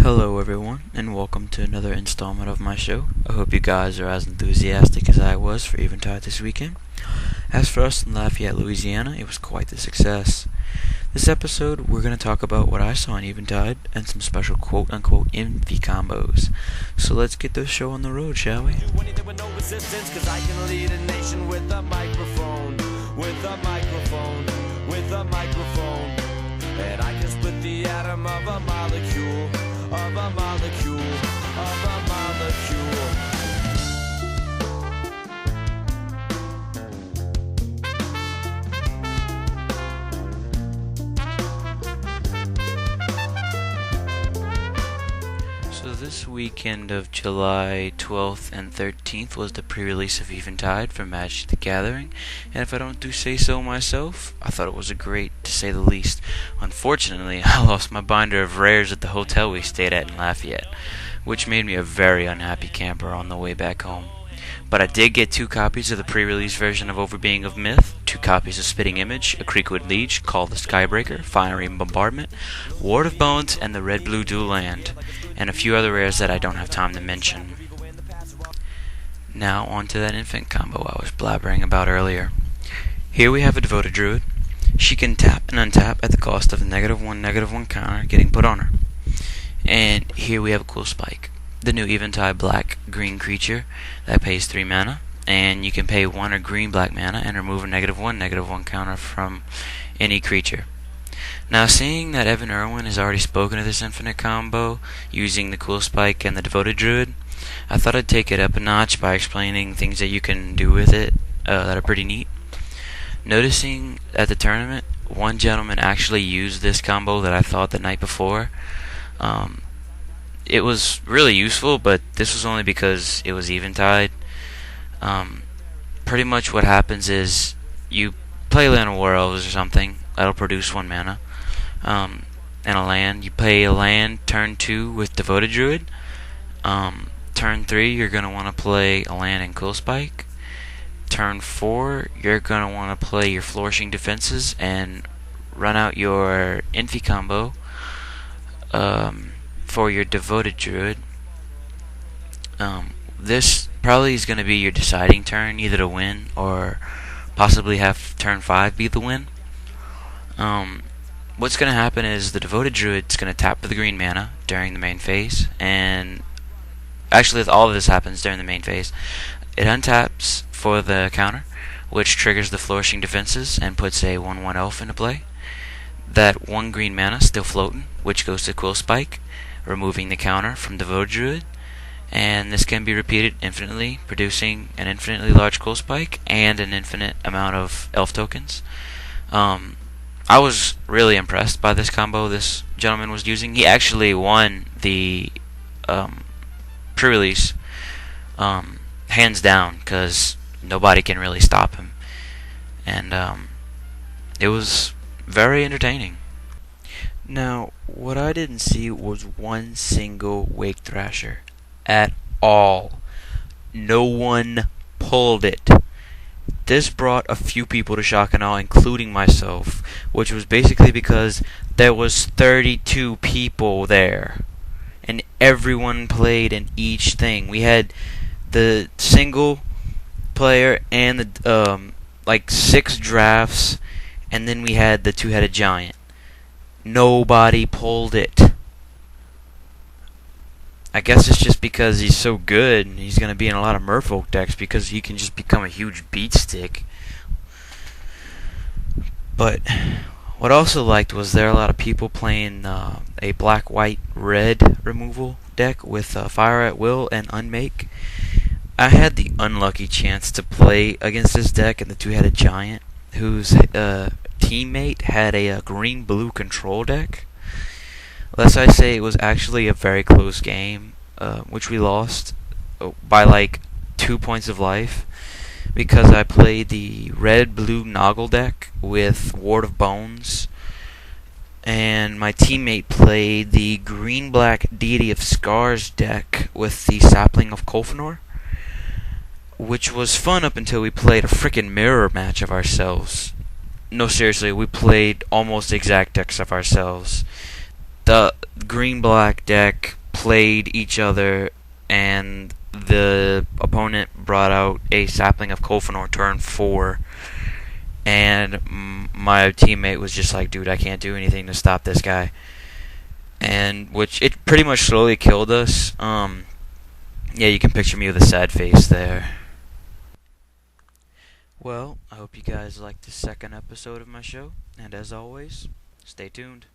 Hello everyone, and welcome to another installment of my show. I hope you guys are as enthusiastic as I was for Eventide this weekend. As for us in Lafayette, Louisiana, it was quite the success. This episode, we're going to talk about what I saw in Eventide and some special quote-unquote infi-combos. So let's get this show on the road, shall we? And I can split the atom of a molecule, of a molecule, of a molecule. So this weekend of July 12th and 13th was the pre-release of Eventide for Magic the Gathering, and if I don't do say so myself, I thought it was a great, to say the least. Unfortunately, I lost my binder of rares at the hotel we stayed at in Lafayette, which made me a very unhappy camper on the way back home. But I did get 2 copies of the pre-release version of Overbeing of Myth, 2 copies of Spitting Image, a Creekwood Leech called the Skybreaker, Fiery Bombardment, Ward of Bones, and the Red-Blue Dual Land, and a few other rares that I don't have time to mention. Now on to that infant combo I was blabbering about earlier. Here we have a Devoted Druid. She can tap and untap at the cost of a -1/-1 counter getting put on her. And here we have a cool spike. The new Eventide black-green creature that pays 3 mana, and you can pay 1 or green-black mana and remove a -1/-1 counter from any creature. Now, seeing that Evan Irwin has already spoken of this infinite combo using the cool spike and the Devoted Druid, I thought I'd take it up a notch by explaining things that you can do with it that are pretty neat. Noticing at the tournament, one gentleman actually used this combo that I thought the night before. It was really useful, but this was only because it was Eventide. Pretty much what happens is you play Land of War Elves or something. That'll produce 1 mana. And a land. You play a land turn 2 with Devoted Druid. Turn 3, you're going to want to play a land and Cool Spike. Turn 4, you're going to want to play your Flourishing Defenses and run out your infi-combo for your Devoted Druid. This probably is going to be your deciding turn, either to win or possibly have turn 5 be the win. What's going to happen is the Devoted Druid's going to tap for the green mana during the main phase, and actually all of this happens during the main phase. It untaps for the counter, which triggers the Flourishing Defenses and puts a 1/1 elf into play. That 1 green mana still floating, which goes to Cool Spike, removing the counter from Devoted Druid, and this can be repeated infinitely, producing an infinitely large Cool Spike and an infinite amount of elf tokens. I was really impressed by this combo this gentleman was using. He actually won the pre-release hands down, because nobody can really stop him, and it was very entertaining. Now, what I didn't see was one single Wake Thrasher at all. No one pulled it. This brought a few people to shock and awe, including myself, which was basically because there was 32 people there, and everyone played in each thing. We had the single player and the 6 drafts, and then we had the 2-headed giant. Nobody pulled it. I guess it's just because he's so good, and he's going to be in a lot of Merfolk decks because he can just become a huge beat stick. But what I also liked was there are a lot of people playing a black-white-red removal deck with Fire at Will and Unmake. I had the unlucky chance to play against this deck in the 2-headed giant, whose teammate had a green-blue control deck. Lest I say, it was actually a very close game, which we lost by 2 points of life, because I played the red-blue Noggle deck with Ward of Bones, and my teammate played the green-black Deity of Scars deck with the Sapling of Kolfenor, which was fun up until we played a frickin' mirror match of ourselves. No, seriously, we played almost exact decks of ourselves. the green-black deck played each other, and the opponent brought out a sapling of Kolfanor turn 4, and my teammate was just like, dude, I can't do anything to stop this guy. And which it pretty much slowly killed us. Yeah, you can picture me with a sad face there. Well, I hope you guys liked the second episode of my show, and as always, stay tuned.